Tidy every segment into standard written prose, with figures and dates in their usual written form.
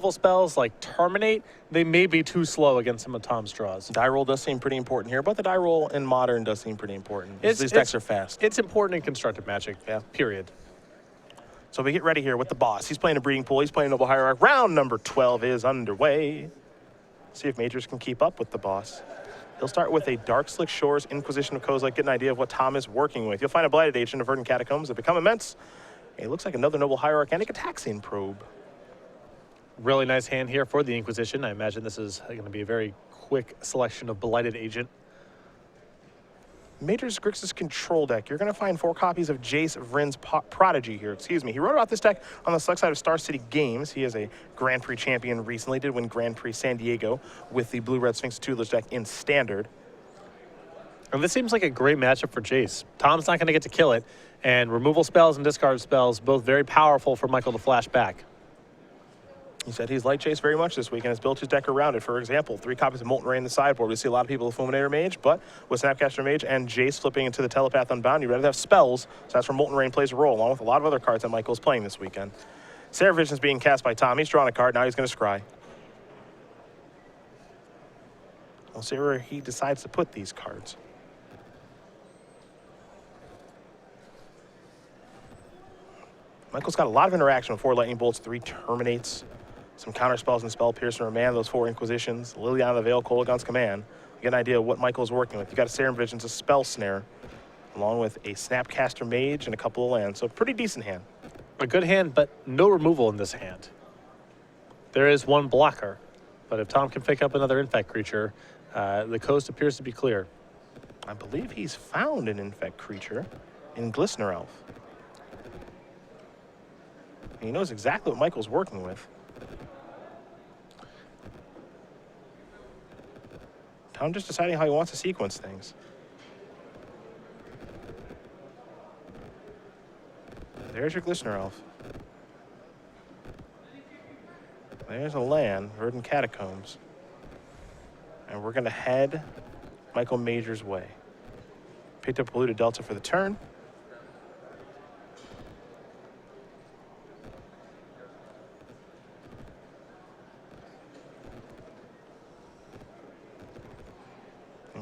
removal spells like Terminate, they may be too slow against some of Tom's draws. Die roll does seem pretty important here, but the die roll in Modern does seem pretty important. These decks are fast. It's important in Constructed Magic, period. So we get ready here with the boss. He's playing a Breeding Pool. He's playing Noble Hierarch. Round number 12 is underway. See if Majors can keep up with the boss. He'll start with a Dark Slick Shores, Inquisition of Kozilek, get an idea of what Tom is working with. You'll find a Blighted Agent of Verdant Catacombs that become immense. It looks like another Noble Hierarch and a Cataxian Probe. Really nice hand here for the Inquisition. I imagine this is going to be a very quick selection of Blighted Agent. Majors Grixis control deck. You're going to find 4 copies of Jace Vryn's Prodigy here. Excuse me. He wrote about this deck on the select side of Star City Games. He is a Grand Prix champion recently. Did win Grand Prix San Diego with the Blue-Red Sphinx Tutelage deck in Standard. And this seems like a great matchup for Jace. Tom's not going to get to kill it. And removal spells and discard spells, both very powerful for Michael to flash back. He said he's liked Jace very much this week and has built his deck around it. For example, 3 copies of Molten Ray in the sideboard. We see a lot of people with Fulminator Mage, but with Snapcaster Mage and Jace flipping into the Telepath Unbound, you'd rather have spells, so that's where Molten Rain plays a role, along with a lot of other cards that Michael's playing this weekend. Sarah Vision's being cast by Tom. He's drawn a card. Now he's going to scry. We'll see where he decides to put these cards. Michael's got a lot of interaction with 4 Lightning Bolts, 3 Terminates, some counter spells and Spell Piercer, a man, those 4 Inquisitions, Liliana the Veil, Kolaghan's Command. You get an idea of what Michael's working with. You got a Serum Visions, a Spell Snare, along with a Snapcaster Mage and a couple of lands. So pretty decent hand. A good hand, but no removal in this hand. There is 1 blocker, but if Tom can pick up another Infect creature, the coast appears to be clear. I believe he's found an Infect creature in Glistener Elf. He knows exactly what Michael's working with. Tom just deciding how he wants to sequence things. There's your Glistener Elf. There's a land, Verdant Catacombs. And we're going to head Michael Major's way. Picked up Polluted Delta for the turn.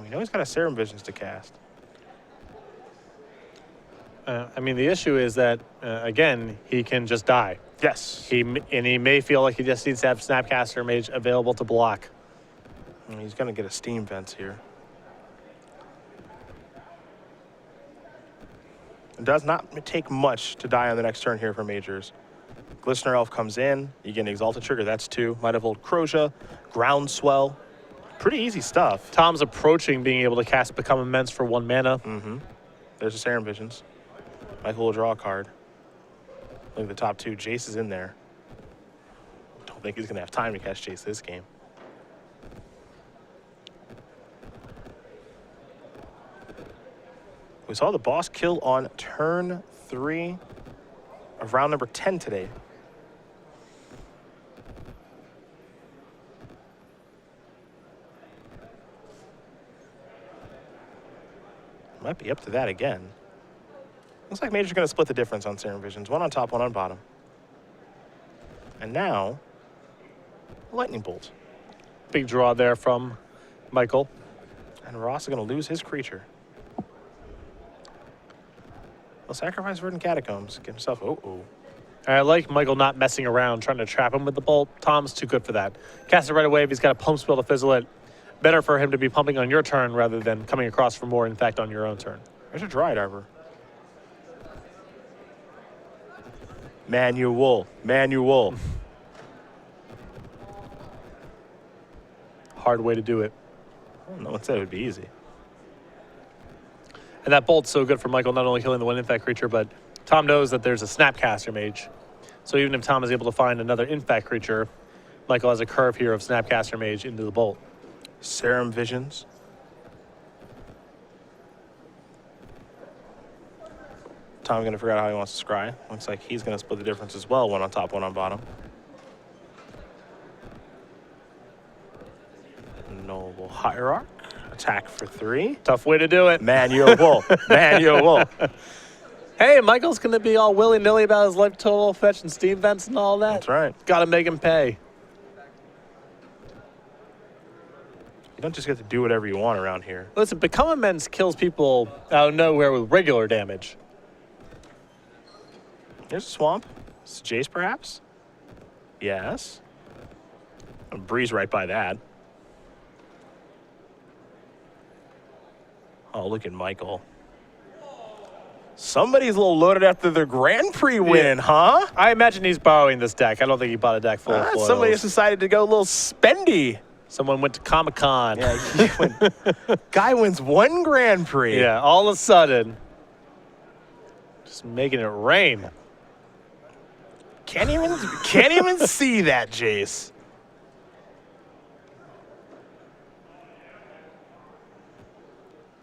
We know he's got a Serum Visions to cast. I mean, the issue is that, again, he can just die. Yes. He may feel like he just needs to have Snapcaster Mage available to block. And he's going to get a Steam Vents here. It does not take much to die on the next turn here for Majors. Glistener Elf comes in. You get an Exalted Trigger. That's 2. Might have Old Croja. Groundswell. Pretty easy stuff. Tom's approaching being able to cast Become Immense for 1 mana. There's a Serum Visions. Michael will draw a card. Look at the top 2. Jace is in there. Don't think he's going to have time to catch Jace this game. We saw the boss kill on turn 3 of round number 10 today. Might be up to that again. Looks like Major's going to split the difference on Serum Visions. 1 on top, 1 on bottom. And now, Lightning Bolt. Big draw there from Michael. And Ross is going to lose his creature. He'll sacrifice Verdant Catacombs. Get himself, I like Michael not messing around, trying to trap him with the bolt. Tom's too good for that. Cast it right away if he's got a pump spell to fizzle it. Better for him to be pumping on your turn rather than coming across for more Infect on your own turn. There's a Dryad Arbor. Manual. Hard way to do it. No one said it would be easy. And that bolt's so good for Michael, not only killing the 1 Infect creature, but Tom knows that there's a Snapcaster Mage. So even if Tom is able to find another Infect creature, Michael has a curve here of Snapcaster Mage into the bolt. Serum Visions. Tom's going to figure out how he wants to scry. Looks like he's going to split the difference as well. 1 on top, 1 on bottom. Noble Hierarch. Attack for 3. Tough way to do it. Manual. Hey, Michael's going to be all willy-nilly about his life total, fetch and Steam Vents and all that. That's right. Got to make him pay. You don't just get to do whatever you want around here. Listen, Become Immense kills people out of nowhere with regular damage. Here's a swamp. It's Jace, perhaps? Yes. I'll breeze right by that. Oh, look at Michael. Somebody's a little loaded after their Grand Prix win, huh? I imagine he's borrowing this deck. I don't think he bought a deck full of foils. Somebody has decided to go a little spendy. Someone went to Comic-Con. Yeah, guy wins 1 Grand Prix. Yeah, all of a sudden, just making it rain. Can't even see that, Jace.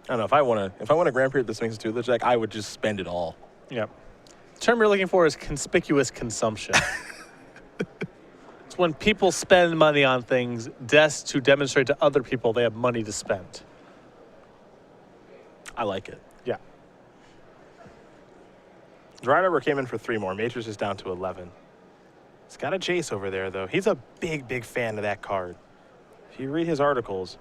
I don't know if I want a Grand Prix that swings to the deck, I would just spend it all. Yep. The term you're looking for is conspicuous consumption. It's when people spend money on things just to demonstrate to other people they have money to spend. I like it. Yeah. Driver came in for 3 more. Majors is down to 11. He's got a Jace over there, though. He's a big, big fan of that card. If you read his articles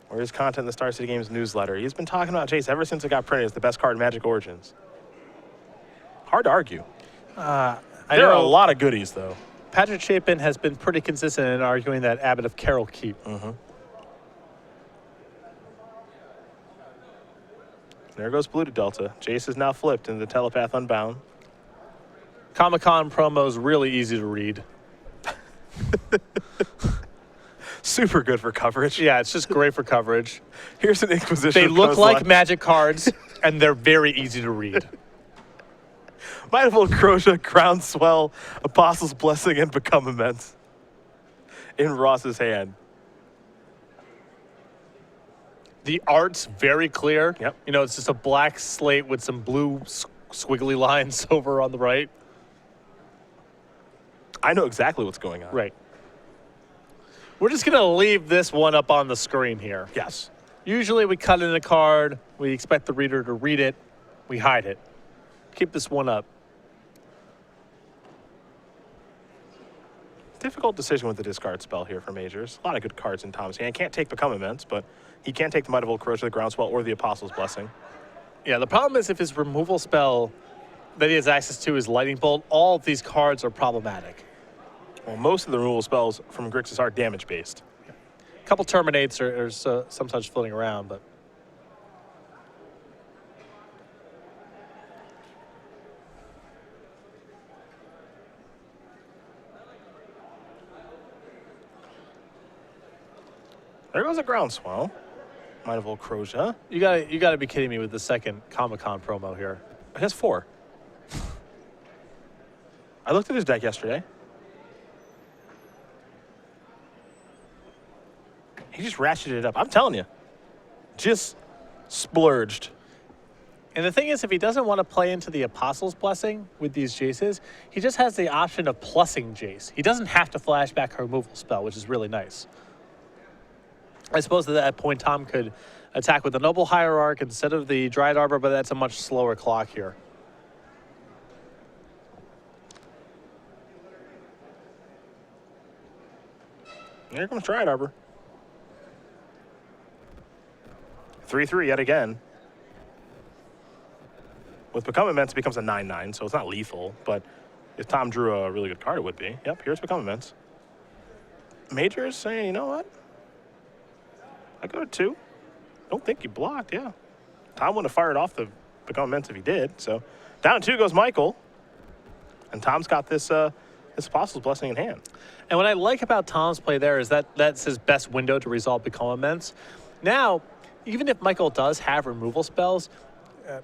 or his content in the Star City Games newsletter, he's been talking about Jace ever since it got printed as the best card in Magic Origins. Hard to argue. There are a lot of goodies, though. Patrick Chapin has been pretty consistent in arguing that Abbot of Carroll keep. There goes Blue to Delta. Jace is now flipped into the Telepath Unbound. Comic-Con promos really easy to read. Super good for coverage. Yeah, it's just great for coverage. Here's an Inquisition. They look like Magic cards, and they're very easy to read. Mindful Crocia, Groundswell, Apostle's Blessing, and Become Immense in Ross's hand. The art's very clear. Yep. You know, it's just a black slate with some blue squiggly lines over on the right. I know exactly what's going on. Right. We're just going to leave this one up on the screen here. Yes. Usually we cut in a card. We expect the reader to read it. We hide it. Keep this one up. Difficult decision with the discard spell here for Majors. A lot of good cards in Tom's hand. Can't take Become Immense, but he can take the Might of Old Crocia, the Groundswell, or the Apostle's Blessing. Yeah, the problem is if his removal spell that he has access to is Lightning Bolt, all of these cards are problematic. Well, most of the removal spells from Grixis are damage-based. A couple Terminates are sometimes floating around, but... There goes a Groundswell. Might of Old Crocia. You gotta be kidding me with the second Comic-Con promo here. It has 4. I looked at his deck yesterday. He just ratcheted it up. I'm telling you. Just splurged. And the thing is, if he doesn't want to play into the Apostle's Blessing with these Jaces, he just has the option of plussing Jace. He doesn't have to flashback a removal spell, which is really nice. I suppose at that point, Tom could attack with the Noble Hierarch instead of the Dryad Arbor, but that's a much slower clock here. Here comes Dryad Arbor. 3/3 yet again. With Become Immense, it becomes a 9/9, so it's not lethal, but if Tom drew a really good card, it would be. Yep, here's Become Immense. Major is saying, you know what? I go to 2. Don't think he blocked, yeah. Tom wouldn't have fired off the Become Immense if he did, so down to 2 goes Michael. And Tom's got this Apostle's Blessing in hand. And what I like about Tom's play there is that that's his best window to resolve Become Immense. Now, even if Michael does have removal spells,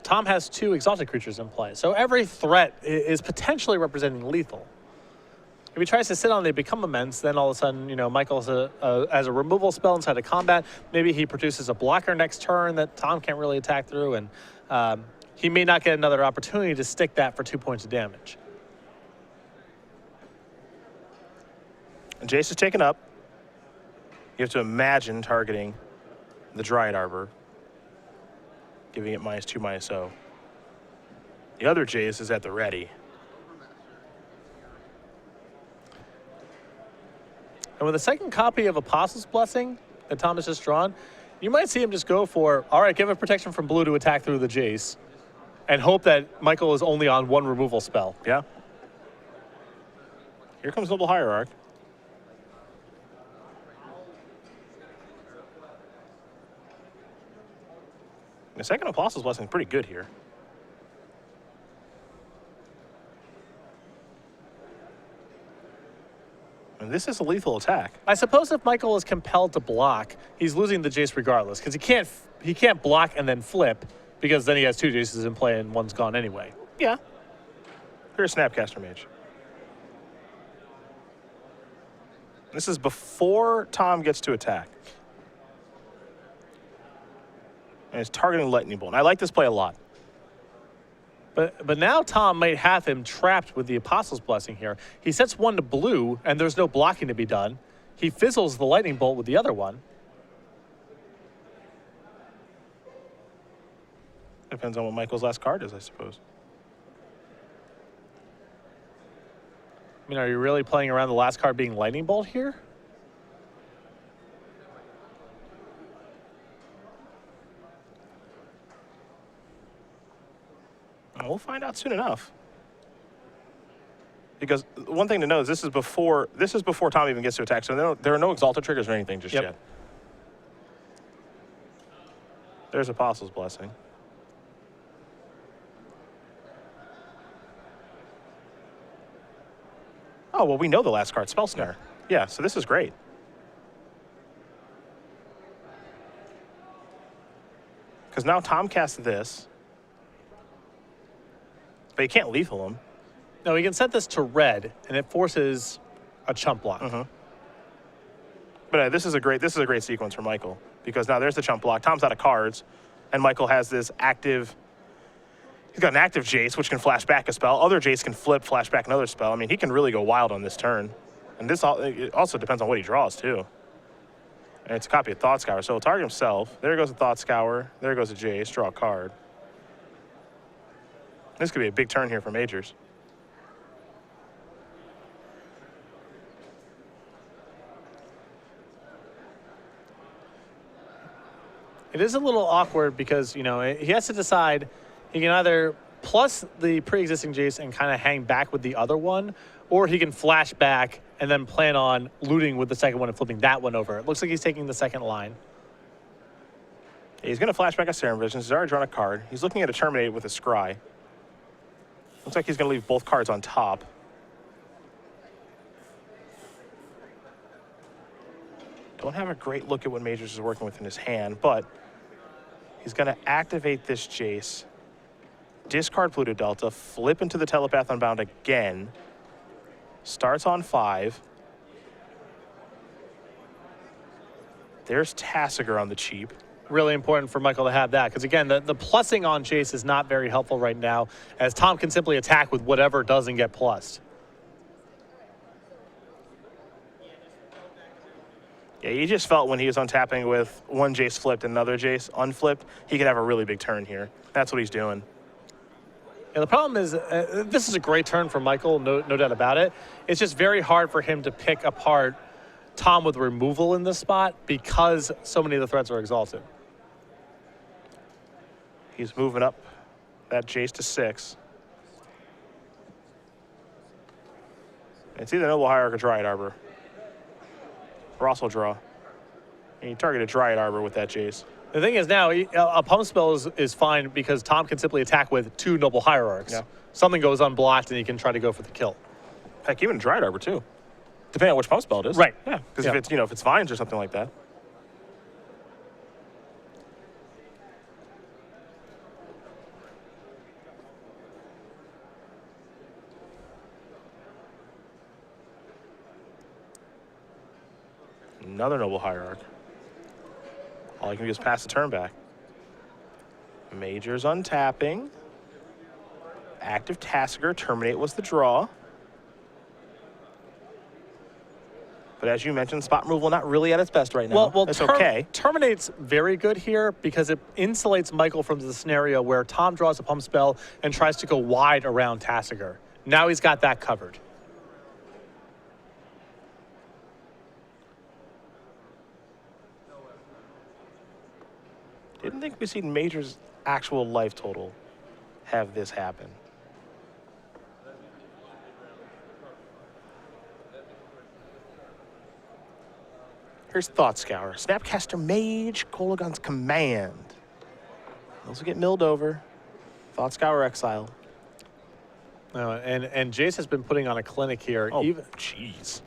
Tom has 2 exalted creatures in play. So every threat is potentially representing lethal. If he tries to sit on the Become Immense, then all of a sudden, you know, Michael has a removal spell inside of combat. Maybe he produces a blocker next turn that Tom can't really attack through, and he may not get another opportunity to stick that for 2 points of damage. And Jace is taken up. You have to imagine targeting the Dryad Arbor, giving it -2, -0. The other Jace is at the ready. And with a second copy of Apostle's Blessing, that Tom has just drawn, you might see him just go for, all right, give a protection from blue to attack through the Jace, and hope that Michael is only on one removal spell. Yeah. Here comes Noble Hierarch. The second Apostle's Blessing is pretty good here. And this is a lethal attack. I suppose if Michael is compelled to block, he's losing the Jace regardless, because he can't block and then flip, because then he has two Jaces in play and one's gone anyway. Yeah. Here's Snapcaster Mage. This is before Tom gets to attack. And it's targeting Lightning Bolt. And I like this play a lot. But now Tom might have him trapped with the Apostle's Blessing here. He sets one to blue, and there's no blocking to be done. He fizzles the Lightning Bolt with the other one. Depends on what Michael's last card is, I suppose. I mean, are you really playing around the last card being Lightning Bolt here? We'll find out soon enough. Because one thing to know is this is before Tom even gets to attack, so there are no Exalted triggers or anything just yet. There's Apostle's Blessing. Oh, well, we know the last card, Spell Snare. Yeah, so this is great. Because now Tom casts this. But he can't lethal him. No, he can set this to red, and it forces a chump block. But this is a great sequence for Michael, because now there's the chump block. Tom's out of cards, and Michael has this active. He's got an active Jace, which can flash back a spell. Other Jace can flip, flash back another spell. I mean, he can really go wild on this turn. And it also depends on what he draws too. And it's a copy of Thought Scour, so he'll target himself. There goes a Thought Scour. There goes a Jace. Draw a card. This could be a big turn here for Majors. It is a little awkward because, you know, he has to decide he can either plus the pre-existing Jace and kind of hang back with the other one, or he can flash back and then plan on looting with the second one and flipping that one over. It looks like he's taking the second line. He's going to flash back a Serum Visions. He's already drawn a card. He's looking at a Terminate with a Scry. Looks like he's going to leave both cards on top. Don't have a great look at what Majors is working with in his hand, but he's going to activate this Jace, discard Pluto Delta, flip into the Telepath Unbound again, starts on 5. There's Tasigur on the cheap. Really important for Michael to have that, because again, the plussing on Jace is not very helpful right now, as Tom can simply attack with whatever doesn't get plussed. Yeah, he just felt when he was untapping with one Jace flipped and another Jace unflipped, he could have a really big turn here. That's what he's doing. Yeah, the problem is, this is a great turn for Michael, no doubt about it. It's just very hard for him to pick apart Tom with removal in this spot because so many of the threats are exalted. He's moving up that Jace to 6. It's either Noble Hierarch or Dryad Arbor. Or also draw. And you target a Dryad Arbor with that Jace. The thing is now, a pump spell is fine because Tom can simply attack with 2 Noble Hierarchs. Yeah. Something goes unblocked and he can try to go for the kill. Heck, even a Dryad Arbor too. Depending on which pump spell it is. Right. Yeah, because if it's Vines or something like that. Another Noble Hierarch. All you can do is pass the turn back. Major's untapping. Active Tasigur. Terminate was the draw. But as you mentioned, spot removal not really at its best right now. Well, it's okay. Terminate's very good here because it insulates Michael from the scenario where Tom draws a pump spell and tries to go wide around Tasigur. Now he's got that covered. Didn't think we'd seen Major's actual life total have this happen. Here's Thought Scour. Snapcaster Mage, Kolagon's Command. Those will get milled over. Thought Scour Exile. And Jace has been putting on a clinic here. Oh, jeez.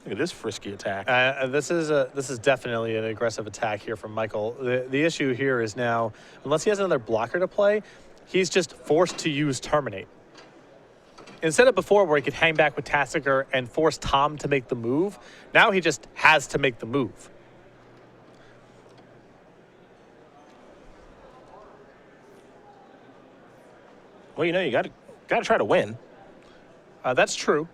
Look at this frisky attack. This is definitely an aggressive attack here from Michael. The issue here is now, unless he has another blocker to play, he's just forced to use Terminate. Instead of before where he could hang back with Tasigur and force Tom to make the move, now he just has to make the move. Well, you got to try to win. That's true.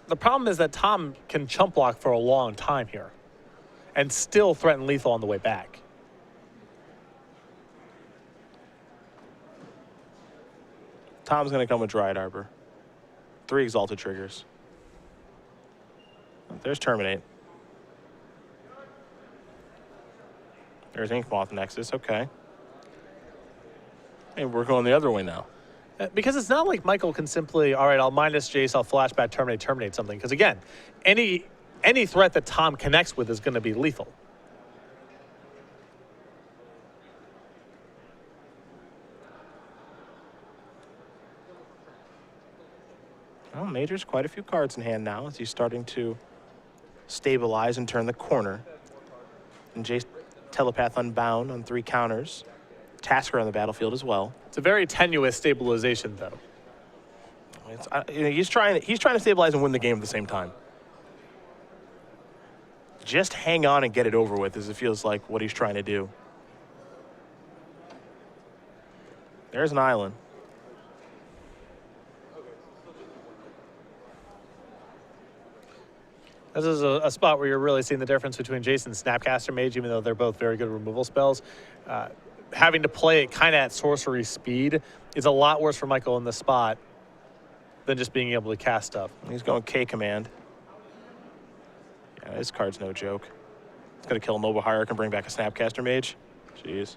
The problem is that Tom can chump block for a long time here and still threaten lethal on the way back. Tom's going to come with Dryad Arbor. 3 Exalted triggers. There's Terminate. There's Inkmoth Nexus. Okay. Hey, we're going the other way now. Because it's not like Michael can simply, all right, I'll minus Jace, I'll flashback, terminate something. Because again, any threat that Tom connects with is going to be lethal. Well, Major's quite a few cards in hand now as he's starting to stabilize and turn the corner. And Jace Telepath Unbound on 3 counters. Tasker on the battlefield as well. It's a very tenuous stabilization, though. He's trying to stabilize and win the game at the same time. Just hang on and get it over with, as it feels like what he's trying to do. There's an island. This is a spot where you're really seeing the difference between Jace and Snapcaster Mage, even though they're both very good removal spells. Having to play it kind of at sorcery speed is a lot worse for Michael in this spot than just being able to cast stuff. He's going K command. Yeah, this card's no joke. It's going to kill a Noble Hierarch and bring back a Snapcaster Mage. Jeez.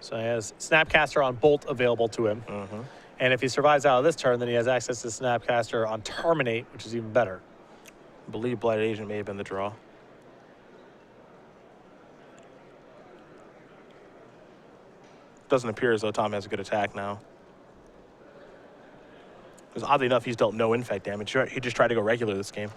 So he has Snapcaster on Bolt available to him. Mm-hmm. And if he survives out of this turn, then he has access to Snapcaster on Terminate, which is even better. I believe Blighted Agent may have been the draw. Doesn't appear as though Tom has a good attack now. Because oddly enough, he's dealt no infect damage. He just tried to go regular this game.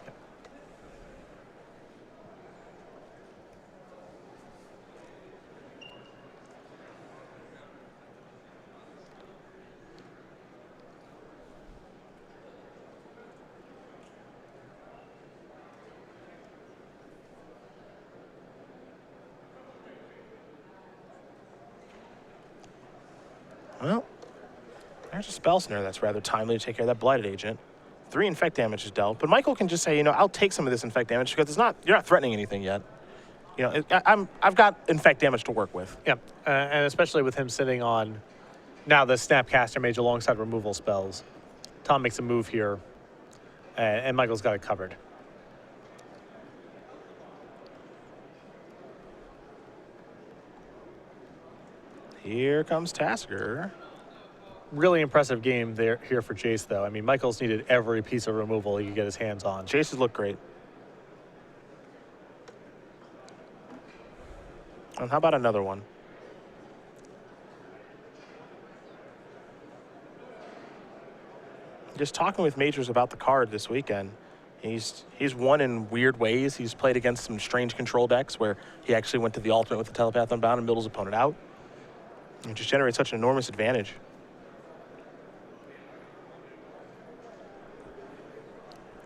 Well, there's a Spell Snare that's rather timely to take care of that Blighted Agent. 3 infect damage is dealt, but Michael can just say, I'll take some of this infect damage because you're not threatening anything yet. I've got infect damage to work with. Yeah, and especially with him sitting on now the Snapcaster Mage alongside removal spells. Tom makes a move here, and Michael's got it covered. Here comes Tasker. Really impressive game here for Jace, though. I mean, Michael's needed every piece of removal he could get his hands on. Jace has looked great. And how about another one? Just talking with Majors about the card this weekend. He's won in weird ways. He's played against some strange control decks where he actually went to the ultimate with the Telepath Unbound and milled his opponent out. It just generates such an enormous advantage.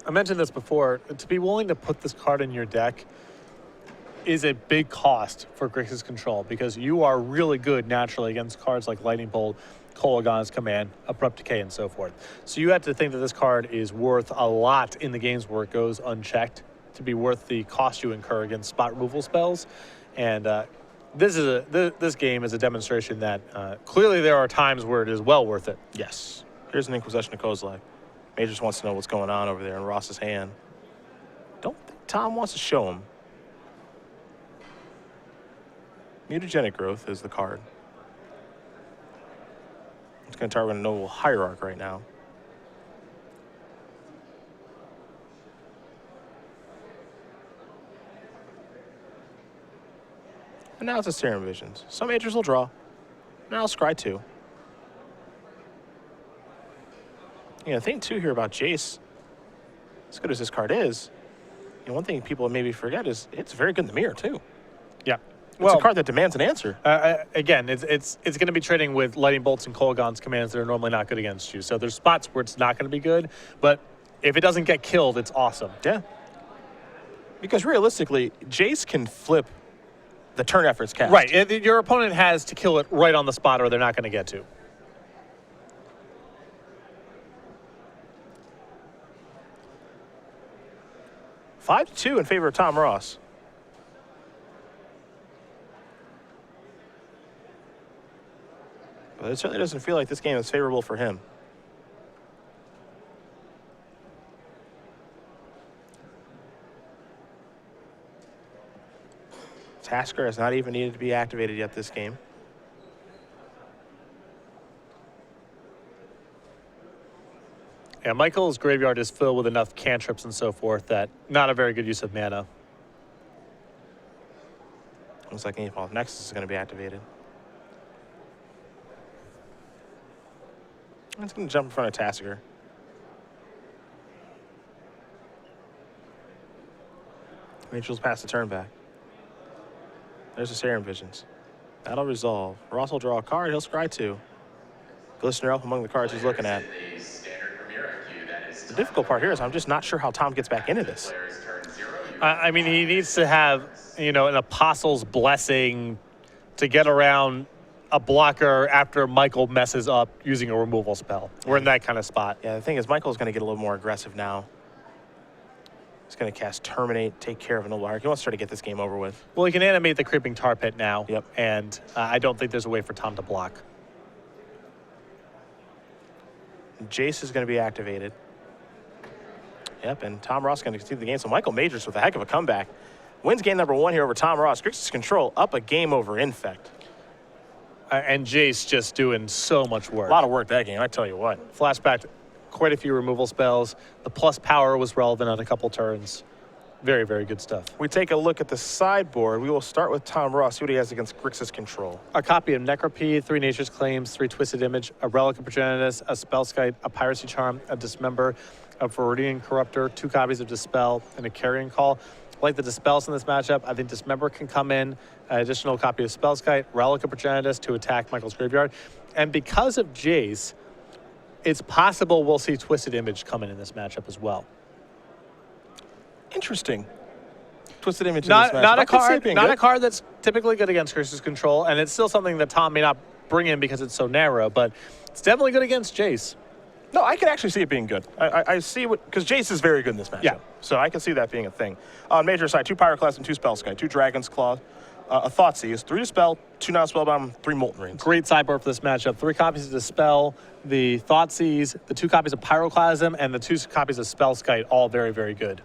I mentioned this before. To be willing to put this card in your deck is a big cost for Grixis Control because you are really good naturally against cards like Lightning Bolt, Kolagon's Command, Abrupt Decay, and so forth. So you have to think that this card is worth a lot in the games where it goes unchecked to be worth the cost you incur against spot removal spells. And this game is a demonstration that clearly there are times where it is well worth it. Yes. Here's an Inquisition of Kozilek. Majors wants to know what's going on over there in Ross's hand. Tom wants to show him. Mutagenic Growth is the card. It's going to target a Noble Hierarch right now. And now it's a Serum Visions. Some Majors will draw. Now I'll scry 2. Yeah, the thing too here about Jace, as good as this card is, one thing people maybe forget is it's very good in the mirror too. Yeah. It's a card that demands an answer. Again, it's going to be trading with Lightning Bolts and Kolaghan's commands that are normally not good against you. So there's spots where it's not going to be good, but if it doesn't get killed, it's awesome. Yeah. Because realistically, Jace can flip the turn efforts cast. Right. Your opponent has to kill it right on the spot or they're not going to get to. Five to 2 in favor of Tom Ross. But it certainly doesn't feel like this game is favorable for him. Tasker has not even needed to be activated yet this game. Yeah, Michael's graveyard is filled with enough cantrips and so forth that not a very good use of mana. Looks like Napalm Nexus is going to be activated. It's going to jump in front of Tasker. Rachel's passed the turn back. There's the Serum Visions. That'll resolve. Ross will draw a card. He'll scry 2. Glistener Elf among the cards he's looking at. The difficult part here is I'm just not sure how Tom gets back into this. I mean, he needs to have, an Apostle's Blessing to get around a blocker after Michael messes up using a removal spell. We're in that kind of spot. Yeah, the thing is Michael's going to get a little more aggressive now. He's going to cast Terminate, take care of a Noble Hierarch. He wants to try to get this game over with. Well, he can animate the Creeping Tar Pit now. Yep. And I don't think there's a way for Tom to block. Jace is going to be activated. Yep, and Tom Ross is going to continue the game. So Michael Majors with a heck of a comeback. Wins game number 1 here over Tom Ross. Grixis Control up a game over Infect. And Jace just doing so much work. A lot of work that game, I tell you what. Flashback, quite a few removal spells. The plus power was relevant on a couple turns. Very, very good stuff. We take a look at the sideboard. We will start with Tom Ross, see what he has against Grixis Control. A copy of Necropede, 3 Nature's Claims, 3 Twisted Image, a Relic of Progenitus, a Spellskite, a Piracy Charm, a Dismember, a Viridian Corruptor, 2 copies of Dispel, and a Carrion Call. I like the Dispels in this matchup. I think Dismember can come in, an additional copy of Spellskite, Relic of Progenitus to attack Michael's graveyard. And because of Jace, it's possible we'll see Twisted Image coming in this matchup as well. Interesting. Twisted Image in Not this matchup. not a card that's typically good against Grixis Control, and it's still something that Tom may not bring in because it's so narrow, but it's definitely good against Jace. No, I can actually see it being good. I see what, because Jace is very good in this matchup. Yeah. So I can see that being a thing. On major side, 2 Pyroclast and 2 Spellskite, 2 Dragon's Claw, a Thoughtseize, 3 Dispel, 2 non-spellbound, 3 Molten Rains. Great sideboard for this matchup. 3 copies of Dispel, the Thoughtseize, the 2 copies of Pyroclasm, and the 2 copies of Spellskite, all very, very good.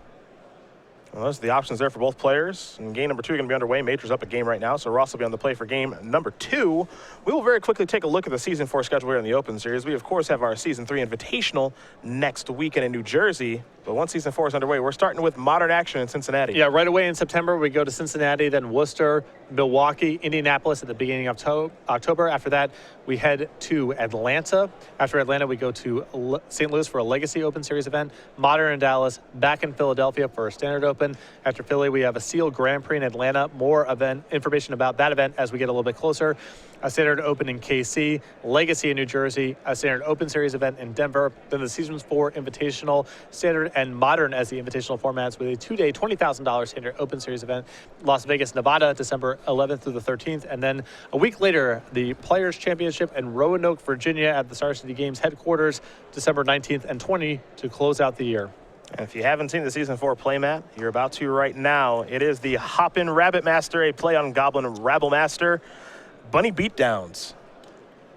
Well, those are the options there for both players. And game number 2 going to be underway. Major's up a game right now, so Ross will be on the play for game number 2. We will very quickly take a look at the Season 4 schedule here in the Open Series. We, of course, have our Season 3 Invitational next weekend in New Jersey. But once Season 4 is underway, we're starting with Modern Action in Cincinnati. Yeah, right away in September, we go to Cincinnati, then Worcester, Milwaukee, Indianapolis at the beginning of October. After that, we head to Atlanta. After Atlanta, we go to St. Louis for a Legacy Open Series event, Modern in Dallas, back in Philadelphia for a Standard Open. After Philly, we have a Seal Grand Prix in Atlanta. More event information about that event as we get a little bit closer. A Standard Open in KC, Legacy in New Jersey, a Standard Open Series event in Denver, then the Season 4 Invitational, Standard and Modern as the invitational formats with a 2-day $20,000 Standard Open Series event, Las Vegas, Nevada, December 11th through the 13th, and then a week later, the Players Championship in Roanoke, Virginia at the Star City Games headquarters, December 19th and 20th to close out the year. And if you haven't seen the Season 4 playmat, you're about to right now. It is the Hop-In Rabbit Master, a play on Goblin Rabble Master. Bunny Beatdowns.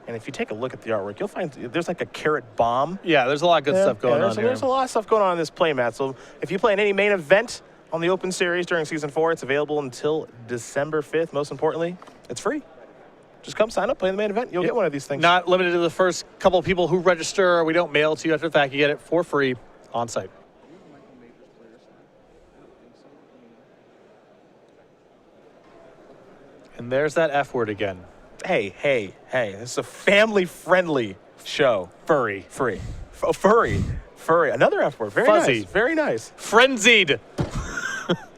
And if you take a look at the artwork, you'll find there's like a carrot bomb. Yeah, there's a lot of good stuff going on here. There's a lot of stuff going on in this playmat. So if you play in any main event on the Open Series during Season 4. It's available until December 5th. Most importantly, it's free. Just come sign up, play in the main event. You'll get one of these things. Not limited to the first couple of people who register. We don't mail to you after the fact. You get it for free on site. And there's that F word again. Hey. This is a family-friendly show. Furry. Free. Furry. Another F word. Very Fuzzy. nice. Very nice. Frenzied.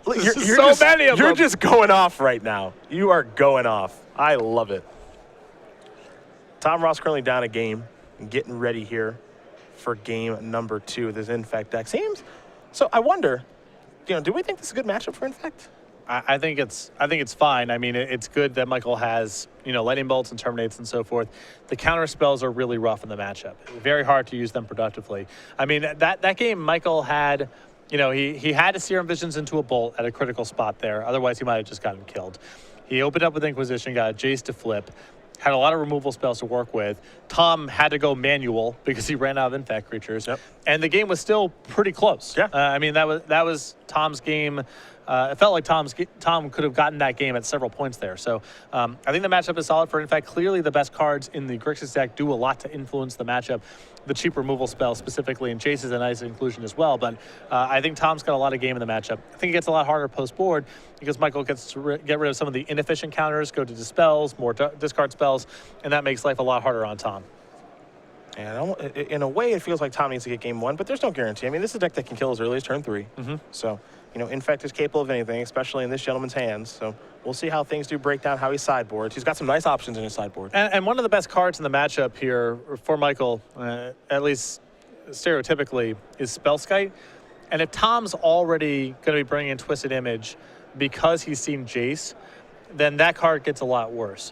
You're so many of them. You're just going off right now. You are going off. I love it. Tom Ross currently down a game and getting ready here for game number 2 with his Infect deck. So I wonder, do we think this is a good matchup for Infect? I think it's fine. I mean, it's good that Michael has, lightning bolts and terminates and so forth. The counter spells are really rough in the matchup. Very hard to use them productively. I mean, that game Michael had, he had to Serum Visions into a bolt at a critical spot there. Otherwise, he might have just gotten killed. He opened up with Inquisition, got a Jace to flip, had a lot of removal spells to work with. Tom had to go manual because he ran out of Infect creatures. Yep. And the game was still pretty close. Yeah. I mean, that was Tom's game. It felt like Tom could have gotten that game at several points there. So I think the matchup is solid for Infect. Clearly, the best cards in the Grixis deck do a lot to influence the matchup. The cheap removal spell specifically, and Chase is a nice inclusion as well. But I think Tom's got a lot of game in the matchup. I think it gets a lot harder post-board because Michael gets to get rid of some of the inefficient counters, go to dispels, more discard spells, and that makes life a lot harder on Tom. And in a way, it feels like Tom needs to get game 1, but there's no guarantee. I mean, this is a deck that can kill as early as turn 3. Mm-hmm. So, Infect is capable of anything, especially in this gentleman's hands. So we'll see how things do break down, how he sideboards. He's got some nice options in his sideboard. And one of the best cards in the matchup here for Michael, at least stereotypically, is Spellskite. And if Tom's already going to be bringing in Twisted Image because he's seen Jace, then that card gets a lot worse.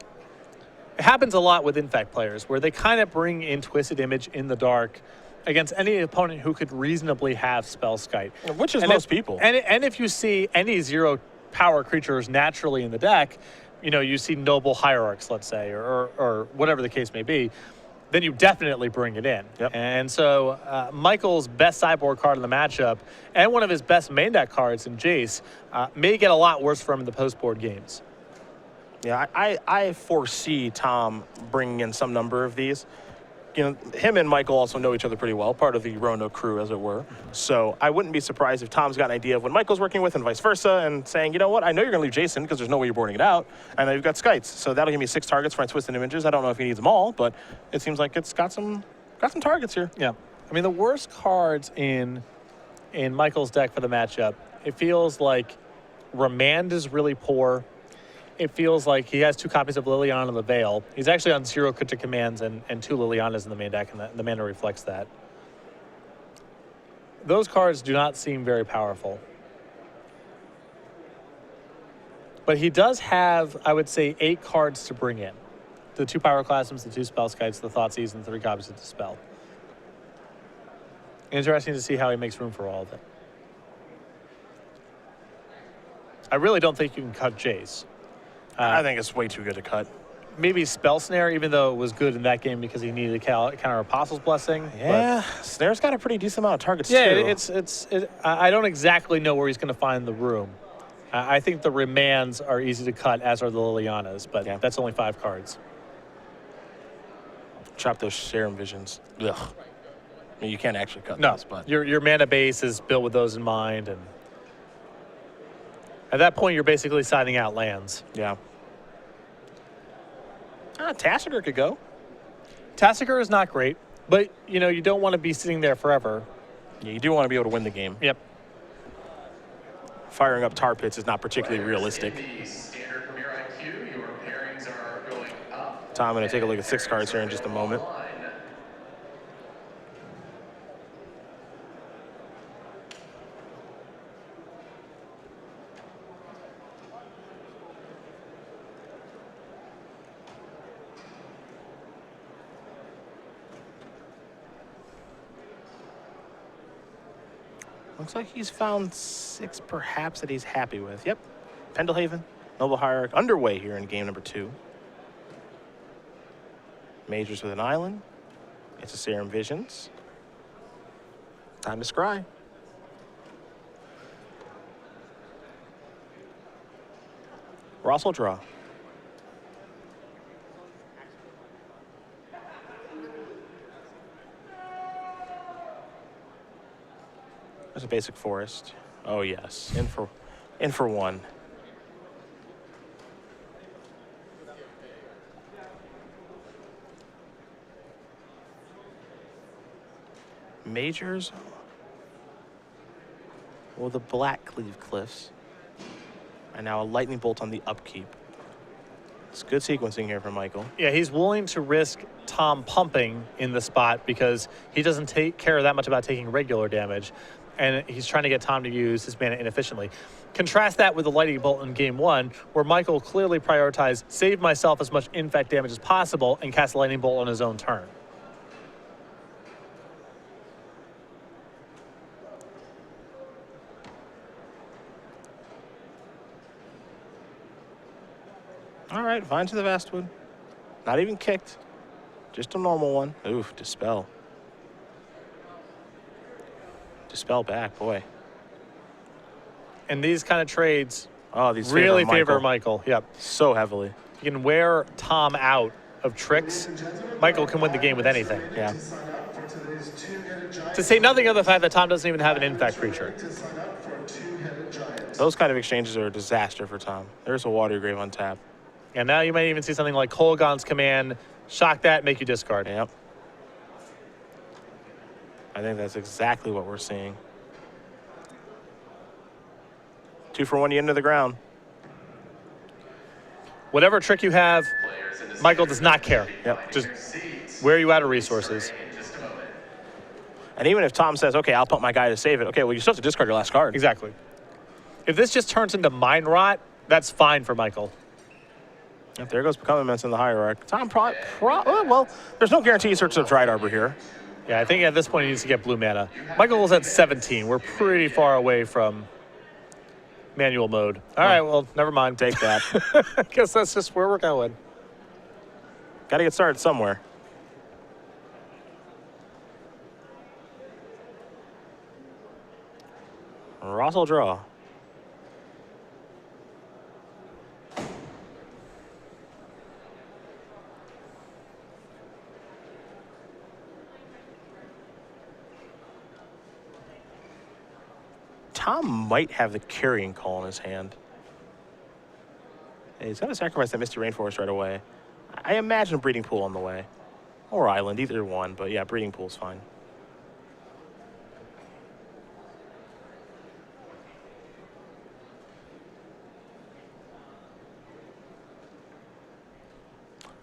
It happens a lot with Infect players where they kind of bring in Twisted Image in the dark against any opponent who could reasonably have Spellskite. Which is most people. And if you see any 0 power creatures naturally in the deck, you see Noble Hierarchs, let's say, or whatever the case may be, then you definitely bring it in. Yep. And so Michael's best sideboard card in the matchup and one of his best main deck cards in Jace may get a lot worse for him in the post-board games. Yeah, I foresee Tom bringing in some number of these. Him and Michael also know each other pretty well, part of the Roanoke crew, as it were. So I wouldn't be surprised if Tom's got an idea of what Michael's working with and vice versa, and saying, you know what, I know you're going to leave Jason because there's no way you're boarding it out, and you've got Skites. So that'll give me 6 targets for my Twisted Images. I don't know if he needs them all, but it seems like it's got some targets here. Yeah. I mean, the worst cards in Michael's deck for the matchup, it feels like Remand is really poor. It feels like he has 2 copies of Liliana the Veil. He's actually on 0 Cryptic Commands and 2 Lilianas in the main deck, and the mana reflects that. Those cards do not seem very powerful. But he does have, I would say, 8 cards to bring in. The 2 Pyroclasms, the 2 Spellskites, the Thoughtseize, and 3 copies of Dispel. Interesting to see how he makes room for all of it. I really don't think you can cut Jace. I think it's way too good to cut. Maybe Spell Snare, even though it was good in that game because he needed to counter Apostle's Blessing. Yeah, Snare's got a pretty decent amount of targets, yeah, too. I don't exactly know where he's going to find the room. I think the Remands are easy to cut, as are the Lilianas, but that's only 5 cards. Chop those Serum Visions. Ugh. I mean, you can't actually cut those, but your mana base is built with those in mind, and at that point, you're basically signing out lands. Yeah. Tassiger could go. Tassiger is not great, but, you don't want to be sitting there forever. Yeah, you do want to be able to win the game. Yep. Firing up tar pits is not particularly realistic. Tom, I'm going to take a look at 6 cards here in just a moment. Looks like he's found 6 perhaps that he's happy with. Yep. Pendelhaven, Noble Hierarch, underway here in game number 2. Majors with an island. It's a Serum Visions. Time to scry. Russell draw. There's a basic forest. Oh yes, in for one. Majors. Well, the Black Cleave Cliffs. And now a lightning bolt on the upkeep. It's good sequencing here from Michael. Yeah, he's willing to risk Tom pumping in the spot because he doesn't care that much about taking regular damage, and he's trying to get Tom to use his mana inefficiently. Contrast that with the lightning bolt in game 1, where Michael clearly prioritized save myself as much infect damage as possible and cast a lightning bolt on his own turn. All right, Vine to the Vastwood. Not even kicked. Just a normal one. Oof, Dispel. Dispel back, boy. And these kind of trades These really favor Michael. Yep. So heavily. You can wear Tom out of tricks. Michael can win the game with anything. Yeah. To say nothing of the fact that Tom doesn't even have an infect creature. Those kind of exchanges are a disaster for Tom. There's a Water Grave on tap. And now you might even see something like Kolaghan's Command, shock that, make you discard. Yep. I think that's exactly what we're seeing. 2 for 1, you into the ground. Whatever trick you have, Michael does not care. Yep. Just where are you out of resources? And even if Tom says, okay, I'll pump my guy to save it, okay, well, you still have to discard your last card. Exactly. If this just turns into Mind Rot, that's fine for Michael. Yep, there goes Become Immense in the Hierarch. Tom well, there's no guarantee he searches up Dried Arbor here. Yeah, I think at this point he needs to get blue mana. Michael was at 17. We're pretty far away from manual mode. All right, well, never mind. Take that. I guess that's just where we're going. Got to get started somewhere. Russell draw. Tom might have the Carrying Call in his hand. He's going to sacrifice that Misty Rainforest right away. I imagine Breeding Pool on the way. Or Island, either one. But yeah, Breeding Pool's fine.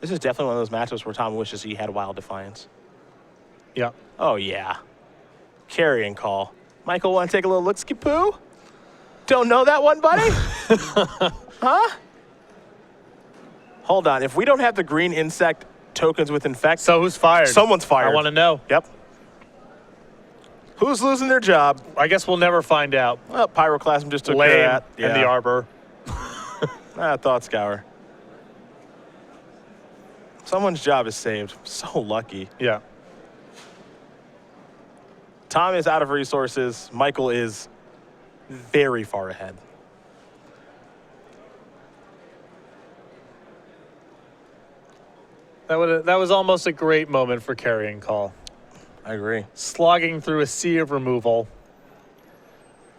This is definitely one of those matchups where Tom wishes he had Wild Defiance. Yeah. Oh, yeah. Carrying Call. Michael, want to take a little look-ski poo? Don't know that one, buddy? Huh? Hold on. If we don't have the green insect tokens with Infect... So who's fired? Someone's fired. I want to know. Yep. Who's losing their job? I guess we'll never find out. Well, Pyroclasm just took Lane care of that. and the Arbor. Thought Scour. Someone's job is saved. So lucky. Yeah. Tom is out of resources. Michael is very far ahead. That was almost a great moment for Carrying Call. I agree. Slogging through a sea of removal,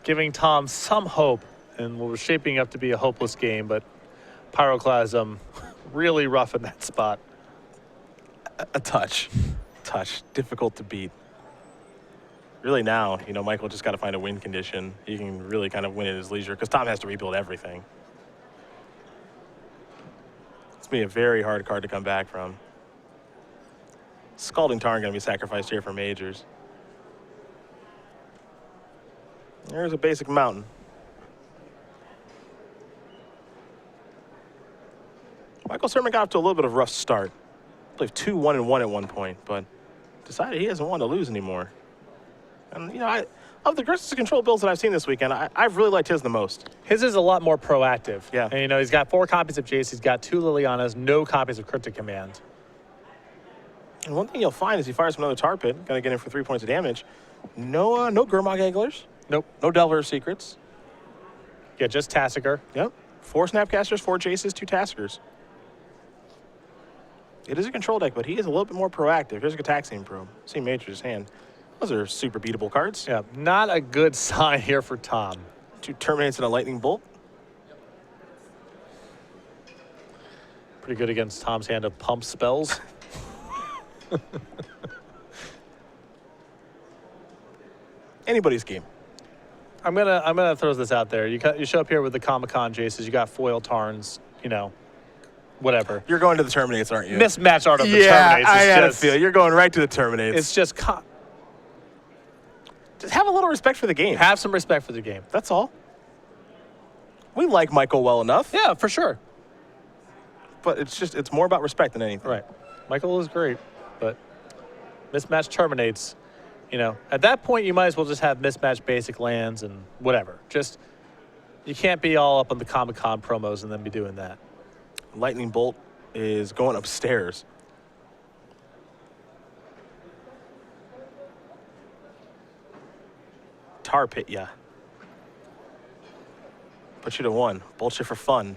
giving Tom some hope, and what was shaping up to be a hopeless game, but Pyroclasm really rough in that spot. A touch. Difficult to beat. Really now, Michael just got to find a win condition. He can really kind of win at his leisure because Tom has to rebuild everything. It's going to be a very hard card to come back from. Scalding Tarn going to be sacrificed here for Majors. There's a basic mountain. Michael Sermon got off to a little bit of a rough start. I believe 2-1-1 at one point, but decided he doesn't want to lose anymore. And, of the Grixis Control builds that I've seen this weekend, I've really liked his the most. His is a lot more proactive. Yeah. And, he's got 4 copies of Jace. He's got 2 Lilianas, no copies of Cryptic Command. And one thing you'll find is he fires another Tar Pit, going to get in for 3 points of damage. No Gurmag Egglers. Nope. No Delver of Secrets. Yeah, just Tassiger. Yep. 4 Snapcasters, 4 Jaces, 2 Taskers. It is a control deck, but he is a little bit more proactive. Here's a Gataxian Probe. See Major's hand. Those are super beatable cards. Yeah, not a good sign here for Tom. 2 Terminates and a Lightning Bolt. Pretty good against Tom's hand of pump spells. Anybody's game. I'm gonna throw this out there. You show up here with the Comic-Con Jaces. You got foil Tarns. You know, whatever. You're going to the Terminates, aren't you? Mismatch art of the Yeah, Terminates. I had a feel. You're going right to the Terminates. It's just Just have a little respect for the game. have some respect for the game. That's all. We like Michael well enough. Yeah, for sure. But it's more about respect than anything. Right. Michael is great, but mismatch terminates. You know, at that point, you might as well just have mismatched basic lands and whatever. Just, you can't be all up on the Comic-Con promos and then be doing that. Lightning Bolt is going upstairs. Tar Pit ya. Put you to 1. Bolt you for fun.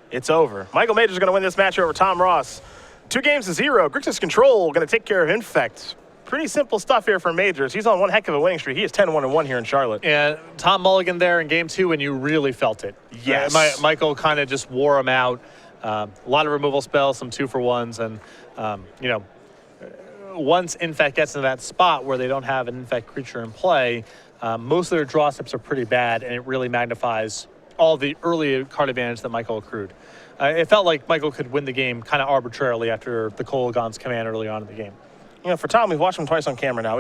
It's over. Michael Major's going to win this match over Tom Ross. 2-0. Grixis Control going to take care of Infect. Pretty simple stuff here for Majors. He's on one heck of a winning streak. He is 10-1-1 here in Charlotte. And Tom Mulligan there in game 2 when you really felt it. Yes. Michael kind of just wore him out. A lot of removal spells, some 2-for-1s, and you know, once Infect gets into that spot where they don't have an Infect creature in play, most of their draw steps are pretty bad, and it really magnifies all the early card advantage that Michael accrued. It felt like Michael could win the game kind of arbitrarily after the Kolaghan's command early on in the game. You know, for Tom, we've watched him twice on camera now.